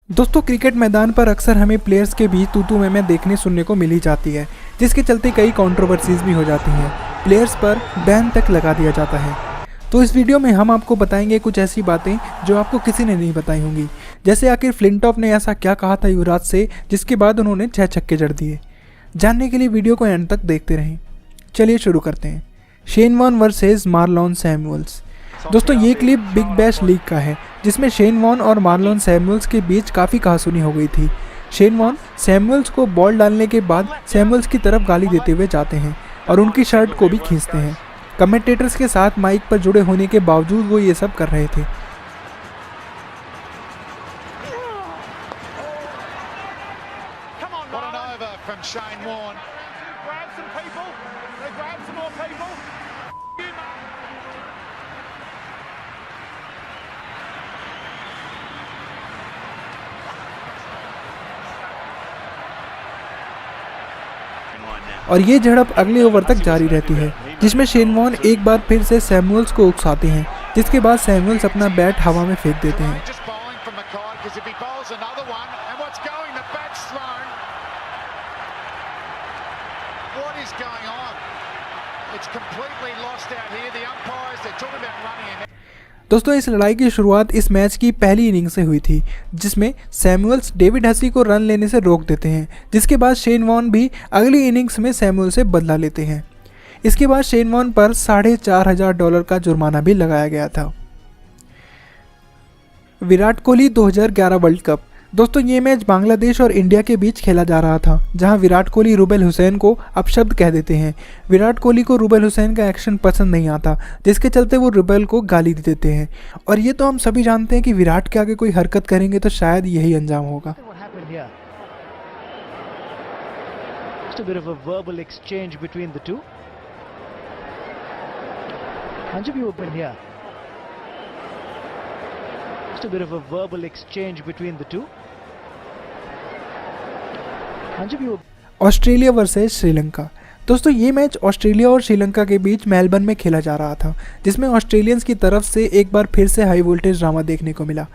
दोस्तों क्रिकेट मैदान पर अक्सर हमें प्लेयर्स के बीच तू मैं देखने सुनने को मिल ही जाती है, जिसके चलते कई कंट्रोवर्सीज भी हो जाती हैं। प्लेयर्स पर बैन तक लगा दिया जाता है। तो इस वीडियो में हम आपको बताएंगे कुछ ऐसी बातें जो आपको किसी ने नहीं बताई होंगी। जैसे आखिर फ्लिंटॉफ ने ऐसा क्या कहा था युवराज से जिसके बाद उन्होंने 6 छक्के जड़ दिए। जानने के लिए वीडियो को एंड तक देखते रहें। चलिए शुरू करते हैं। Shane Warne versus Marlon Samuels. दोस्तों ये क्लिप बिग बैश लीग का है, जिसमें शेन वॉन और मार्लोन सैमुअल्स के बीच काफ़ी कहासुनी हो गई थी। शेन वॉन सैमुअल्स को बॉल डालने के बाद सैमुअल्स की तरफ गाली देते हुए जाते हैं और उनकी शर्ट को भी खींचते हैं। कमेंटेटर्स के साथ माइक पर जुड़े होने के बावजूद वो ये सब कर रहे थे। और ये झड़प अगले ओवर तक जारी रहती है, जिसमें शेन वॉन एक बार फिर से सैमुअल्स को उकसाते हैं, जिसके बाद सैमुअल्स अपना बैट हवा में फेंक देते हैं। दोस्तों इस लड़ाई की शुरुआत इस मैच की पहली इनिंग से हुई थी, जिसमें सैमुअल्स डेविड हसी को रन लेने से रोक देते हैं, जिसके बाद शेन वॉन भी अगली इनिंग्स में सैमुअल से बदला लेते हैं। इसके बाद शेन वॉन पर $4,500 का जुर्माना भी लगाया गया था। Virat Kohli 2011 world cup. दोस्तों ये मैच बांग्लादेश और इंडिया के बीच खेला जा रहा था, जहां विराट कोहली रूबेल हुसैन को अपशब्द कह देते हैं। विराट कोहली को रूबेल हुसैन का एक्शन पसंद नहीं आता, जिसके चलते वो रूबेल को गाली दे देते हैं। और ये तो हम सभी जानते हैं कि विराट के आगे कोई हरकत करेंगे तो शायद यही अंजाम होगा। Just a bit of a verbal exchange between the two. Australia versus Sri Lanka. दोस्तों ये मैच ऑस्ट्रेलिया और श्रीलंका के बीच मेलबर्न में खेला जा रहा था, जिसमें ऑस्ट्रेलियंस की तरफ से एक बार फिर से हाई वोल्टेज ड्रामा देखने को मिला।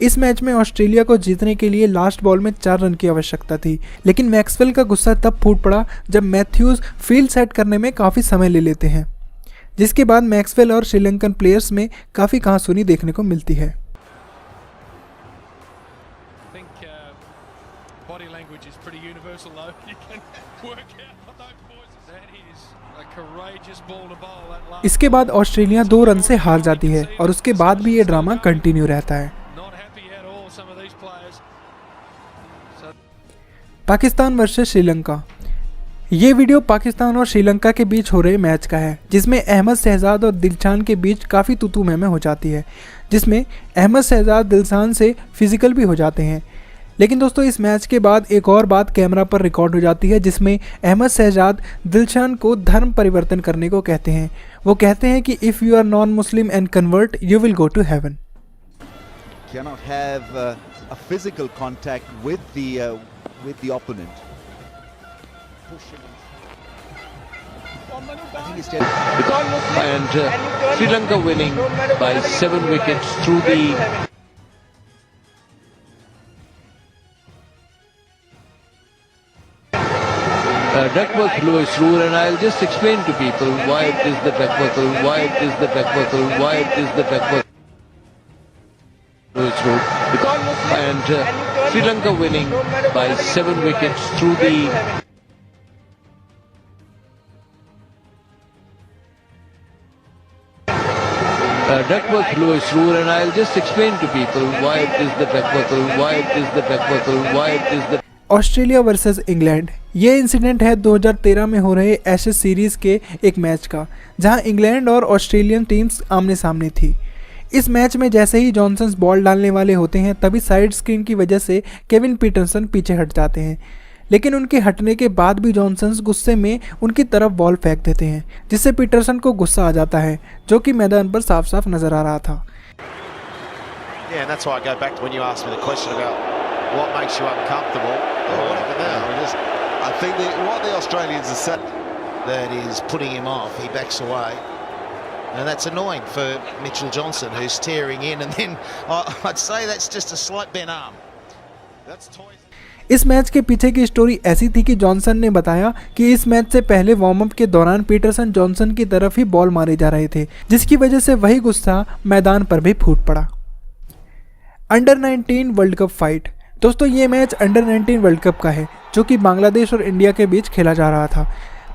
इस मैच में ऑस्ट्रेलिया को जीतने के लिए लास्ट बॉल में 4 रन की आवश्यकता थी, लेकिन मैक्सवेल का गुस्सा तब फूट पड़ा जब मैथ्यूज फील्ड सेट करने में काफ़ी समय ले लेते हैं, जिसके बाद मैक्सवेल और श्रीलंकन प्लेयर्स में काफ़ी कहासुनी देखने को मिलती है। Body language is pretty universal though. You can work out what those boys. That is a courageous ball to bowl that last. इसके बाद ऑस्ट्रेलिया 2 रन से हार जाती है और उसके बाद भी ये ड्रामा कंटिन्यू रहता है। पाकिस्तान वर्सेस श्रीलंका। ये वीडियो पाकिस्तान और श्रीलंका के बीच हो रहे मैच का है, जिसमें अहमद शहजाद और दिलशान के बीच काफ़ी तू मैं हो जाती है, जिसमें अहमद शहजाद दिलशान से फिजिकल भी हो जाते हैं। लेकिन दोस्तों इस मैच के बाद एक और बात कैमरा पर रिकॉर्ड हो जाती है, जिसमें अहमद शहजाद दिलशान को धर्म परिवर्तन करने को कहते हैं। वो कहते हैं कि if you are non Muslim and convert you will go to heaven. Cannot have a physical contact with the opponent. I think it's and Sri Lanka winning by 7 wickets through the Duckworth Lewis rule, and I'll just explain to people why it is the Duckworth rule, why it is the Duckworth rule, why it is the Duckworth Lewis rule. And Sri Lanka winning by 7 wickets through the Duckworth Lewis rule, and I'll just explain to people why it is the Duckworth rule, why it is the Duckworth rule, why it is the Australia versus England. ये incident है 2013 में हो रहे Ashes series के एक match का, जहां England और ऑस्ट्रेलियन टीम्स आमने सामने थी। इस मैच में जैसे ही जॉनसन बॉल डालने वाले होते हैं, तभी साइड स्क्रीन की वजह से केविन पीटरसन पीछे हट जाते हैं, लेकिन उनके हटने के बाद भी जॉनसन गुस्से में उनकी तरफ बॉल फेंक देते हैं, जिससे पीटरसन को गुस्सा आ जाता है, जो कि मैदान पर साफ साफ नज़र आ रहा था। What makes you uncomfortable? I think what the Australians have said that is putting him off. He backs away, and that's annoying for Mitchell Johnson, who's tearing in. And then I'd say that's just a slight bent arm. That's toys. इस match के पीछे की story ऐसी थी कि Johnson ने बताया कि इस मैच से पहले वार्म अप के दौरान पीटरसन जॉनसन की तरफ ही बॉल मारे जा रहे थे, जिसकी वजह से वही गुस्सा मैदान पर भी फूट पड़ा। Under 19 world cup fight. दोस्तों ये मैच अंडर 19 वर्ल्ड कप का है, जो कि बांग्लादेश और इंडिया के बीच खेला जा रहा था।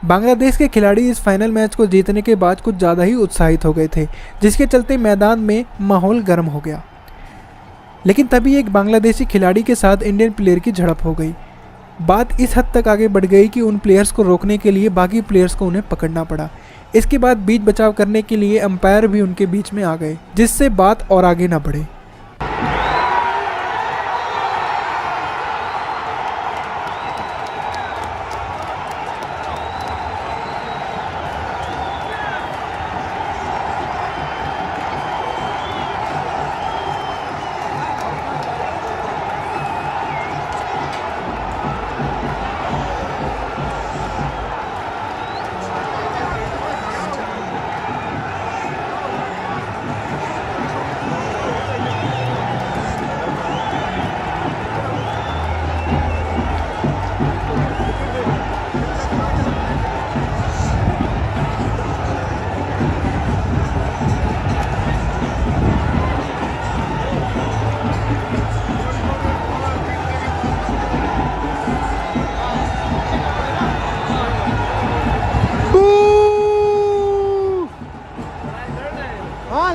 बांग्लादेश के खिलाड़ी इस फाइनल मैच को जीतने के बाद कुछ ज़्यादा ही उत्साहित हो गए थे, जिसके चलते मैदान में माहौल गर्म हो गया। लेकिन तभी एक बांग्लादेशी खिलाड़ी के साथ इंडियन प्लेयर की झड़प हो गई। बात इस हद तक आगे बढ़ गई कि उन प्लेयर्स को रोकने के लिए बाकी प्लेयर्स को उन्हें पकड़ना पड़ा। इसके बाद बीच बचाव करने के लिए अंपायर भी उनके बीच में आ गए, जिससे बात और आगे ना बढ़े।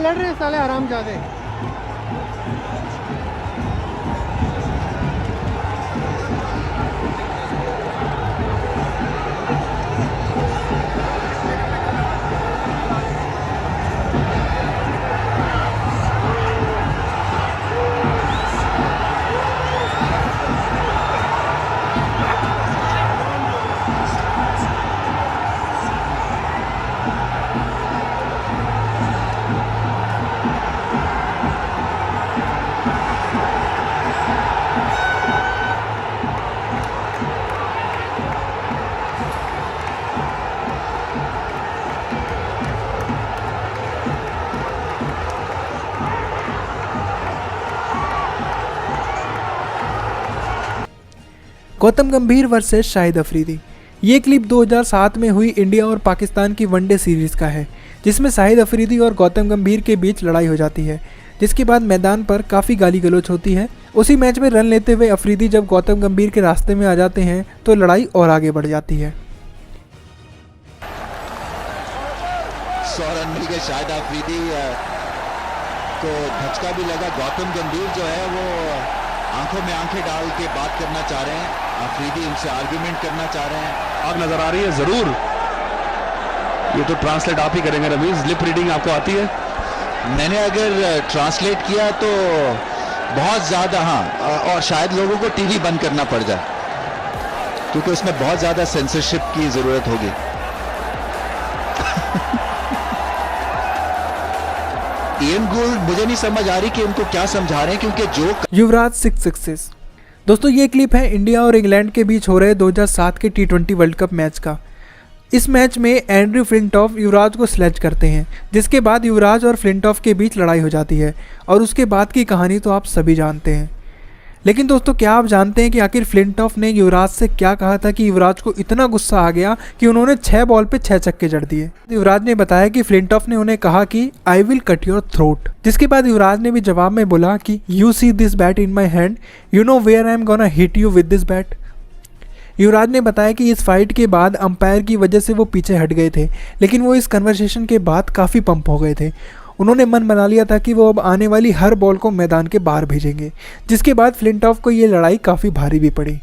लड़ रहे साले आराम जादे। गौतम गंभीर वर्सेस शाहिद अफरीदी। ये क्लिप 2007 में हुई इंडिया और पाकिस्तान की वनडे सीरीज़ का है, जिसमें शाहिद अफरीदी और गौतम गंभीर के बीच लड़ाई हो जाती है, जिसके बाद मैदान पर काफ़ी गाली गलौच होती है। उसी मैच में रन लेते हुए अफरीदी जब गौतम गंभीर के रास्ते में आ जाते हैं तो लड़ाई और आगे बढ़ जाती है। 100 रन मिल गए शाहिद अफरीदी को, धचका भी लगा। गौतम गंभीर जो है वो आंखों में आंखें डाल के बात करना चाह रहे हैं, अफरीदी इनसे आर्ग्यूमेंट करना चाह रहे हैं। आग नजर आ रही है जरूर, ये तो ट्रांसलेट आप ही करेंगे रमीज, लिप रीडिंग आपको आती है? मैंने अगर ट्रांसलेट किया तो बहुत ज़्यादा, हाँ, और शायद लोगों को टीवी बंद करना पड़ जाए, क्योंकि उसमें बहुत ज़्यादा सेंसरशिप की ज़रूरत होगी। इयन गोल्ड, मुझे नहीं समझ आ रही कि उनको क्या समझा रहे हैं, क्योंकि जो युवराज 6 सिक्सेस। दोस्तों ये क्लिप है इंडिया और इंग्लैंड के बीच हो रहे 2007 के T20 वर्ल्ड कप मैच का। इस मैच में एंड्रयू फ्लिंटॉफ युवराज को स्लेज करते हैं, जिसके बाद युवराज और फ्लिंटॉफ के बीच लड़ाई हो जाती है और उसके बाद की कहानी तो आप सभी जानते हैं। लेकिन दोस्तों क्या आप जानते हैं कि आखिर फ्लिंटॉफ ने युवराज से क्या कहा था कि युवराज को इतना गुस्सा आ गया कि उन्होंने 6 बॉल पे 6 छक्के जड़ दिए। युवराज ने बताया कि फ्लिंटॉफ ने उन्हें कहा कि I will cut your throat, जिसके बाद युवराज ने भी जवाब में बोला कि you see this bat in my hand, you know where I am gonna hit you with this bat. Yuvraj ने बताया कि इस फाइट के बाद अंपायर की वजह से वो पीछे हट गए थे, लेकिन वो इस कन्वर्सेशन के बाद काफ़ी पंप हो गए थे। उन्होंने मन बना लिया था कि वो अब आने वाली हर बॉल को मैदान के बाहर भेजेंगे, जिसके बाद फ्लिंटॉफ को ये लड़ाई काफ़ी भारी भी पड़ी।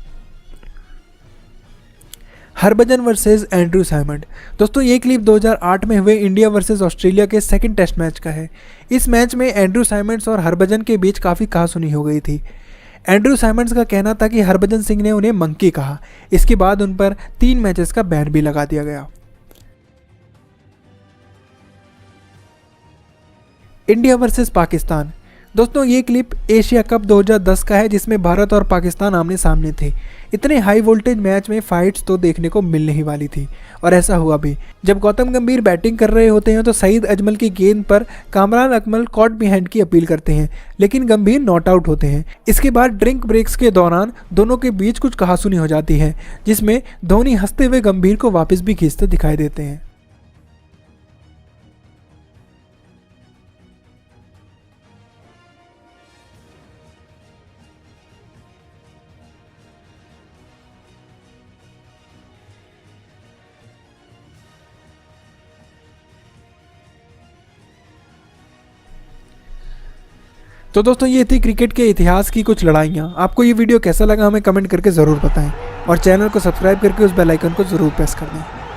Harbhajan versus Andrew Symonds. दोस्तों ये क्लिप 2008 में हुए इंडिया वर्सेस ऑस्ट्रेलिया के सेकंड टेस्ट मैच का है। इस मैच में एंड्रयू साइमंड्स और हरभजन के बीच काफ़ी कहासुनी हो गई थी। एंड्रयू साइमंड्स का कहना था कि हरभजन सिंह ने उन्हें मंकी कहा। इसके बाद उन पर 3 मैचेस का बैन भी लगा दिया गया। India versus Pakistan. दोस्तों ये क्लिप एशिया कप 2010 का है जिसमें भारत और पाकिस्तान आमने सामने थे। इतने हाई वोल्टेज मैच में फाइट्स तो देखने को मिलने ही वाली थी और ऐसा हुआ भी। जब गौतम गंभीर बैटिंग कर रहे होते हैं तो सईद अजमल की गेंद पर कामरान अकमल कॉट बिहाइंड की अपील करते हैं, लेकिन गंभीर नॉट आउट होते हैं। इसके बाद ड्रिंक ब्रेक्स के दौरान दोनों के बीच कुछ कहासुनी हो जाती है जिसमें धोनी हंसते हुए गंभीर को वापस भी खींचते दिखाई देते हैं। तो दोस्तों ये थी क्रिकेट के इतिहास की कुछ लड़ाइयाँ। आपको ये वीडियो कैसा लगा हमें कमेंट करके ज़रूर बताएं और चैनल को सब्सक्राइब करके उस बेल आइकन को ज़रूर प्रेस कर दें।